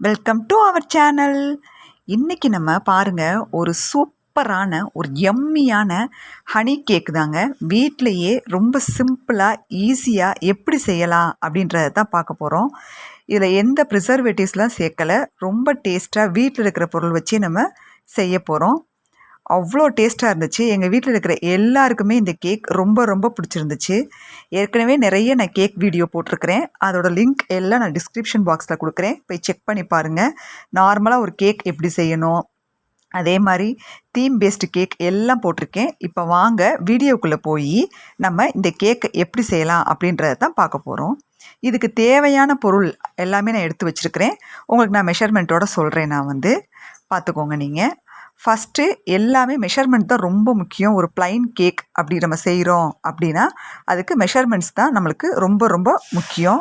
Welcome to our channel. இன்றைக்கி நம்ம பாருங்கள், ஒரு சூப்பரான ஒரு யம்மியான ஹனி கேக் தாங்க. வீட்டிலையே ரொம்ப சிம்பிளாக ஈஸியாக எப்படி செய்யலாம் அப்படின்றத தான் பார்க்க போகிறோம். இதில் எந்த ப்ரிசர்வேட்டிவ்ஸ்லாம் சேர்க்கலை, ரொம்ப டேஸ்ட்டாக வீட்டில் இருக்கிற பொருள் வச்சு நம்ம செய்ய போகிறோம். அவ்வளோ டேஸ்ட்டாக இருந்துச்சு. எங்கள் வீட்டில் இருக்கிற எல்லாருக்குமே இந்த கேக் ரொம்ப ரொம்ப பிடிச்சிருந்துச்சு. ஏற்கனவே நிறைய நான் கேக் வீடியோ போட்டிருக்கிறேன். அதோட லிங்க் எல்லாம் நான் டிஸ்கிரிப்ஷன் பாக்ஸில் கொடுக்குறேன், போய் செக் பண்ணி பாருங்கள். நார்மலாக ஒரு கேக் எப்படி செய்யணும், அதே மாதிரி தீம் பேஸ்டு கேக் எல்லாம் போட்டிருக்கேன். இப்போ வாங்க வீடியோக்குள்ளே போய் நம்ம இந்த கேக்கை எப்படி செய்யலாம் அப்படின்றத தான் பார்க்க போகிறோம். இதுக்கு தேவையான பொருள் எல்லாமே நான் எடுத்து வச்சுருக்கிறேன். உங்களுக்கு நான் மெஷர்மெண்ட்டோடு சொல்கிறேன். நான் பார்த்துக்கோங்க. நீங்கள் ஃபஸ்ட்டு எல்லாமே மெஷர்மெண்ட் தான் ரொம்ப முக்கியம். ஒரு ப்ளைன் கேக் அப்படி நம்ம செய்கிறோம் அப்படின்னா அதுக்கு மெஷர்மெண்ட்ஸ் தான் நம்மளுக்கு ரொம்ப ரொம்ப முக்கியம்.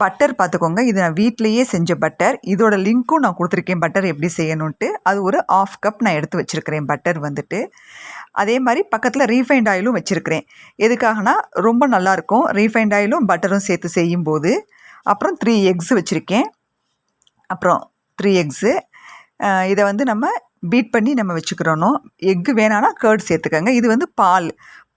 பட்டர் பார்த்துக்கோங்க, இது நான் வீட்டிலையே செஞ்ச பட்டர். இதோட லிங்க்கும் நான் கொடுத்துருக்கேன், பட்டர் எப்படி செய்யணுன்ட்டு. அது ஒரு 1/2 கப் நான் எடுத்து வச்சுருக்கிறேன் பட்டர் அதே மாதிரி பக்கத்தில் ரீஃபைண்ட் ஆயிலும் வச்சுருக்கிறேன். எதுக்காகனா ரொம்ப நல்லாயிருக்கும் ரீஃபைண்ட் ஆயிலும் பட்டரும் சேர்த்து செய்யும்போது. அப்புறம் 3 எக்ஸு வச்சுருக்கேன். அப்புறம் 3 எக்ஸு இதை நம்ம பீட் பண்ணி நம்ம வச்சுக்கிறோனோ. எக்கு வேணான்னா கர்ட் சேர்த்துக்கோங்க. இது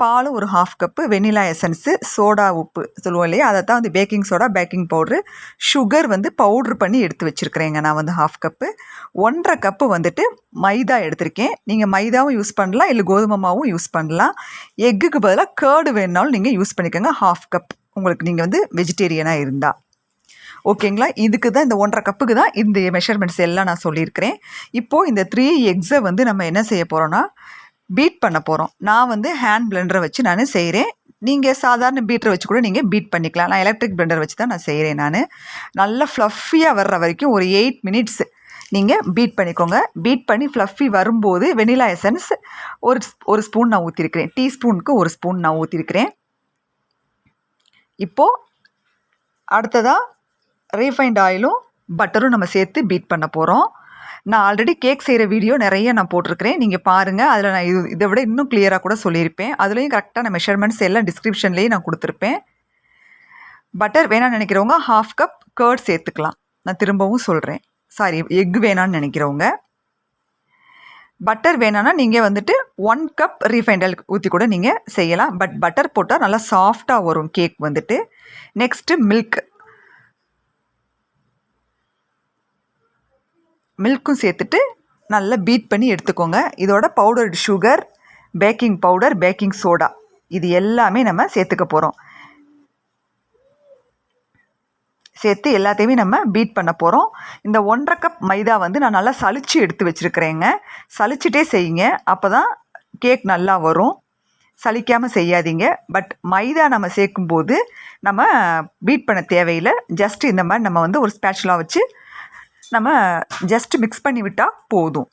பால் ஒரு 1/2 கப்பு, வெண்ணிலா எசன்ஸு, சோடா உப்பு சொல்லுவோம் இல்லையா, அதை தான் baking soda, baking powder, sugar powder பண்ணி எடுத்து வச்சுருக்கிறேங்க. நான் 1/2 கப்பு. 1.5 கப்பு மைதா எடுத்திருக்கேன். நீங்கள் மைதாவும் யூஸ் பண்ணலாம், இல்லை கோதுமை மாவும் யூஸ் பண்ணலாம். எக்குக்கு பதிலாக கர்டு வேணுனாலும் நீங்கள் யூஸ் பண்ணிக்கோங்க. 1/2 கப் உங்களுக்கு நீங்கள் வெஜிடேரியனாக இருந்தால் ஓகேங்களா. இதுக்கு தான் இந்த 1.5 கப்புக்கு தான் இந்த மெஷர்மெண்ட்ஸ் எல்லாம் நான் சொல்லியிருக்கிறேன். இப்போது இந்த 3 எக்ஸை நம்ம என்ன செய்ய போகிறோன்னா பீட் பண்ண போகிறோம். நான் ஹேண்ட் பிளெண்டரை வச்சு நான் செய்கிறேன். நீங்கள் சாதாரண பீட்டரை வச்சு கூட நீங்கள் பீட் பண்ணிக்கலாம். நான் எலக்ட்ரிக் பிளெண்டர் வச்சு தான் நான் செய்கிறேன். நல்லா ஃப்ளஃபியாக வர்ற வரைக்கும் ஒரு 8 மினிட்ஸ் நீங்கள் பீட் பண்ணிக்கோங்க. பீட் பண்ணி ஃப்ளஃபி வரும்போது வெனிலா எசன்ஸ் ஒரு ஸ்பூன் நான் ஊற்றிருக்கிறேன். டீஸ்பூனுக்கு 1 ஸ்பூன் நான் ஊற்றிருக்கிறேன். இப்போது அடுத்ததாக ரீஃபைண்ட் ஆயிலும் பட்டரும் நம்ம சேர்த்து பீட் பண்ண போகிறோம். நான் ஆல்ரெடி கேக் செய்கிற வீடியோ நிறைய நான் போட்டிருக்கிறேன், நீங்கள் பாருங்கள். அதில் நான் இதை விட இன்னும் கிளியராக கூட சொல்லியிருப்பேன். அதுலேயும் கரெக்டாக நான் மெஷர்மெண்ட்ஸ் எல்லாம் டிஸ்கிரிப்ஷன்லேயே நான் கொடுத்துருப்பேன். பட்டர் வேணான்னு நினைக்கிறவங்க 1/2 கப் கர்ட் சேர்த்துக்கலாம். நான் திரும்பவும் சொல்கிறேன், சாரி, எக் வேணான்னு நினைக்கிறவங்க. பட்டர் வேணான்னா நீங்கள் 1 கப் ரீஃபைண்ட் ஆயில் ஊற்றி கூட நீங்கள் செய்யலாம். பட் பட்டர் போட்டால் நல்லா சாஃப்டாக வரும் கேக். நெக்ஸ்ட்டு மில்க்கும் சேர்த்துட்டு நல்லா பீட் பண்ணி எடுத்துக்கோங்க. இதோட powdered sugar, baking powder, baking soda இது எல்லாமே நம்ம சேர்த்துக்க போகிறோம். சேர்த்து எல்லாத்தையுமே நம்ம பீட் பண்ண போகிறோம். இந்த 1.5 கப் மைதா நான் நல்லா சலிச்சு எடுத்து வச்சுருக்கிறேங்க. சலிச்சுட்டே செய்யுங்க, அப்போ தான் கேக் நல்லா வரும். சலிக்காமல் செய்யாதீங்க. பட் மைதா நம்ம சேர்க்கும்போது நம்ம பீட் பண்ண தேவையில்லை. ஜஸ்ட் இந்த மாதிரி நம்ம ஒரு ஸ்பேச்சுலா வச்சு நம்ம ஜஸ்ட் மிக்ஸ் பண்ணி விட்டால் போதும்.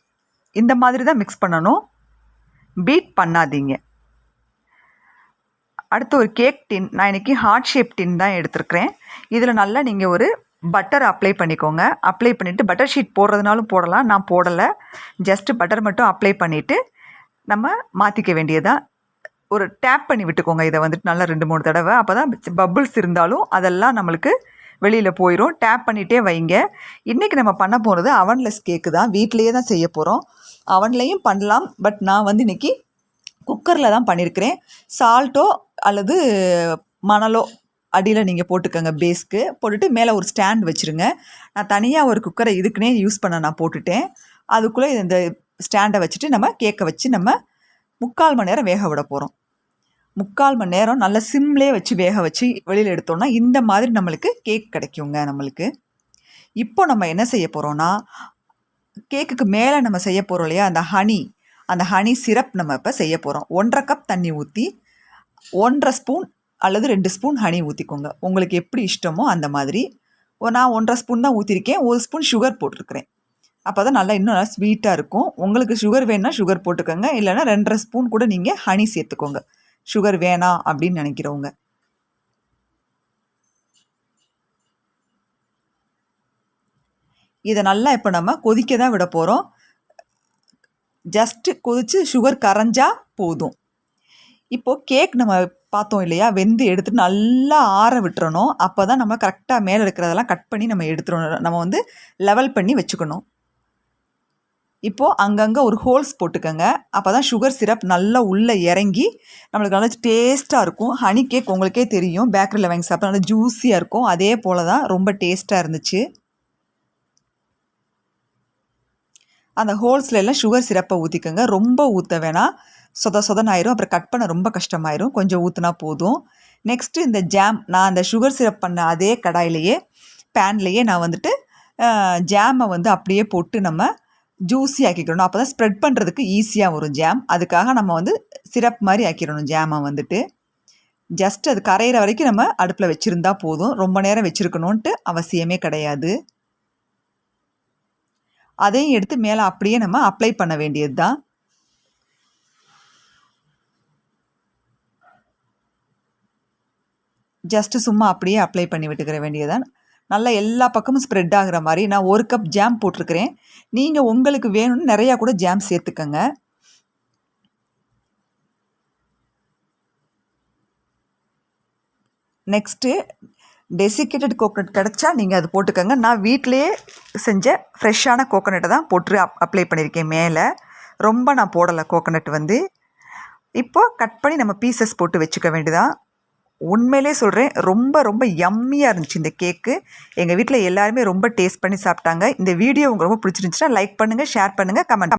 இந்த மாதிரி தான் மிக்ஸ் பண்ணணும், பீட் பண்ணாதீங்க. அடுத்து ஒரு கேக் டின், நான் இன்றைக்கி ஹார்ட் ஷேப் டின் தான் எடுத்துருக்கிறேன். இதில் நல்லா நீங்கள் ஒரு பட்டர் அப்ளை பண்ணிக்கோங்க. அப்ளை பண்ணிவிட்டு பட்டர் ஷீட் போடுறதுனாலும் போடலாம், நான் போடலை. ஜஸ்ட்டு பட்டர் மட்டும் அப்ளை பண்ணிவிட்டு நம்ம மாற்றிக்க வேண்டியதான். ஒரு டேப் பண்ணி விட்டுக்கோங்க இதை நல்லா 2-3 தடவை. அப்போ தான் பபிள்ஸ் இருந்தாலும் அதெல்லாம் நம்மளுக்கு வெளியில் போயிடும். டேப் பண்ணிகிட்டே வைங்க. இன்றைக்கி நம்ம பண்ண போகிறது அவன்லெஸ் கேக்கு தான். வீட்டிலையே தான் செய்ய போகிறோம். அவன்லையும் பண்ணலாம், பட் நான் இன்றைக்கி குக்கரில் தான் பண்ணியிருக்கிறேன். சால்ட்டோ அல்லது மணலோ அடியில் நீங்கள் போட்டுக்கோங்க. பேஸ்க்கு போட்டுட்டு மேலே ஒரு ஸ்டாண்ட் வச்சுருங்க. நான் தனியாக ஒரு குக்கரை இதுக்குன்னே யூஸ் பண்ண நான் போட்டுட்டேன். அதுக்குள்ளே இந்த ஸ்டாண்டை வச்சுட்டு நம்ம கேக்கை வச்சு நம்ம 3/4 மணி நேரம் வேக விட போகிறோம். 3/4 மணி நேரம் நல்ல சிம்லேயே வச்சு வேக வச்சு வெளியில் எடுத்தோம்னா இந்த மாதிரி நம்மளுக்கு கேக் கிடைக்குங்க நம்மளுக்கு. இப்போ நம்ம என்ன செய்ய போகிறோன்னா, கேக்குக்கு மேலே நம்ம செய்ய போகிறோம் இல்லையா, அந்த ஹனி சிரப் நம்ம இப்போ செய்ய போகிறோம். 1.5 கப் தண்ணி ஊற்றி 1.5 ஸ்பூன் அல்லது 2 ஸ்பூன் ஹனி ஊற்றிக்கோங்க. உங்களுக்கு எப்படி இஷ்டமோ அந்த மாதிரி. நான் 1.5 ஸ்பூன் தான் ஊற்றிருக்கேன். 1 ஸ்பூன் சுகர் போட்டிருக்கிறேன். அப்போ தான் இன்னும் நல்லா ஸ்வீட்டாக இருக்கும். உங்களுக்கு சுகர் வேணுன்னா சுகர் போட்டுக்கோங்க, இல்லைன்னா 2.5 ஸ்பூன் கூட நீங்கள் ஹனி சேர்த்துக்கோங்க, சுகர் வேணாம் அப்படின்னு நினைக்கிறவங்க. இதை நல்லா இப்போ நம்ம கொதிக்க தான் விட போகிறோம். ஜஸ்ட்டு கொதித்து சுகர் கரைஞ்சா போதும். இப்போது கேக் நம்ம பார்த்தோம் இல்லையா, வெந்து எடுத்துட்டு நல்லா ஆற விட்டுறணும். அப்போ தான் நம்ம கரெக்டாக மேலே இருக்கிறதெல்லாம் கட் பண்ணி நம்ம எடுத்துடணும். நம்ம வந்து லெவல் பண்ணி வச்சுக்கணும். இப்போது அங்கங்கே ஒரு ஹோல்ஸ் போட்டுக்கோங்க. அப்போ தான் சுகர் சிரப் நல்லா உள்ளே இறங்கி நம்மளுக்கு நல்லா டேஸ்ட்டாக இருக்கும். ஹனி கேக் உங்களுக்கே தெரியும், பேக்கரியில் வாங்கி சாப்பிட்டா நல்லா ஜூஸியாக இருக்கும். அதே போல் தான் ரொம்ப டேஸ்ட்டாக இருந்துச்சு. அந்த ஹோல்ஸில் எல்லாம் சுகர் சிரப்பை ஊற்றிக்கோங்க. ரொம்ப ஊற்ற வேணாம், சொதன்னு ஆயிரும். அப்புறம் கட் பண்ண ரொம்ப கஷ்டமாயிரும். கொஞ்சம் ஊற்றினா போதும். நெக்ஸ்ட்டு இந்த ஜாம், நான் அந்த சுகர் சிரப் பண்ண அதே கடாயிலேயே பேன்லேயே நான் வந்துட்டு ஜாமை வந்து அப்படியே போட்டு நம்ம ஜூஸி ஆக்கிக்கணும். அப்போ தான் ஸ்ப்ரெட் பண்ணுறதுக்கு ஈஸியாக வரும் ஜாம். அதுக்காக நம்ம வந்து சிரப் மாதிரி ஆக்கிடணும் ஜாமை வந்துட்டு. ஜஸ்ட் அது கரையிற வரைக்கும் நம்ம அடுப்பில் வச்சுருந்தா போதும். ரொம்ப நேரம் வச்சுருக்கணுன்ட்டு அவசியமே கிடையாது. அதையும் எடுத்து மேலே அப்படியே நம்ம அப்ளை பண்ண வேண்டியது தான். ஜஸ்ட்டு சும்மா அப்படியே அப்ளை பண்ணி விட்டுக்கிற வேண்டியதான். நல்லா எல்லா பக்கமும் ஸ்ப்ரெட் ஆகிற மாதிரி நான் 1 கப் ஜாம் போட்டிருக்கிறேன். நீங்கள் உங்களுக்கு வேணும்னு நிறையா கூட ஜாம் சேர்த்துக்கங்க. நெக்ஸ்ட்டு டெசிகேட்டட் கோகோனட் கிடச்சா நீங்கள் அது போட்டுக்கோங்க. நான் வீட்டிலையே செஞ்ச ஃப்ரெஷ்ஷான கோகோனட்டை தான் போட்டு அப்ளை பண்ணியிருக்கேன் மேலே. ரொம்ப நான் போடலை கோகோனட் வந்து. இப்போது கட் பண்ணி நம்ம பீசஸ் போட்டு வச்சுக்க வேண்டியதான். உண்மையிலே சொல்கிறேன், ரொம்ப ரொம்ப யம்மியாக இருந்துச்சு இந்த கேக்கு. எங்கள் வீட்டில் எல்லாருமே ரொம்ப டேஸ்ட் பண்ணி சாப்பிட்டாங்க. இந்த வீடியோ உங்களுக்கு ரொம்ப பிடிச்சிருந்துச்சுன்னா லைக் பண்ணுங்கள், ஷேர் பண்ணுங்கள், கமெண்ட்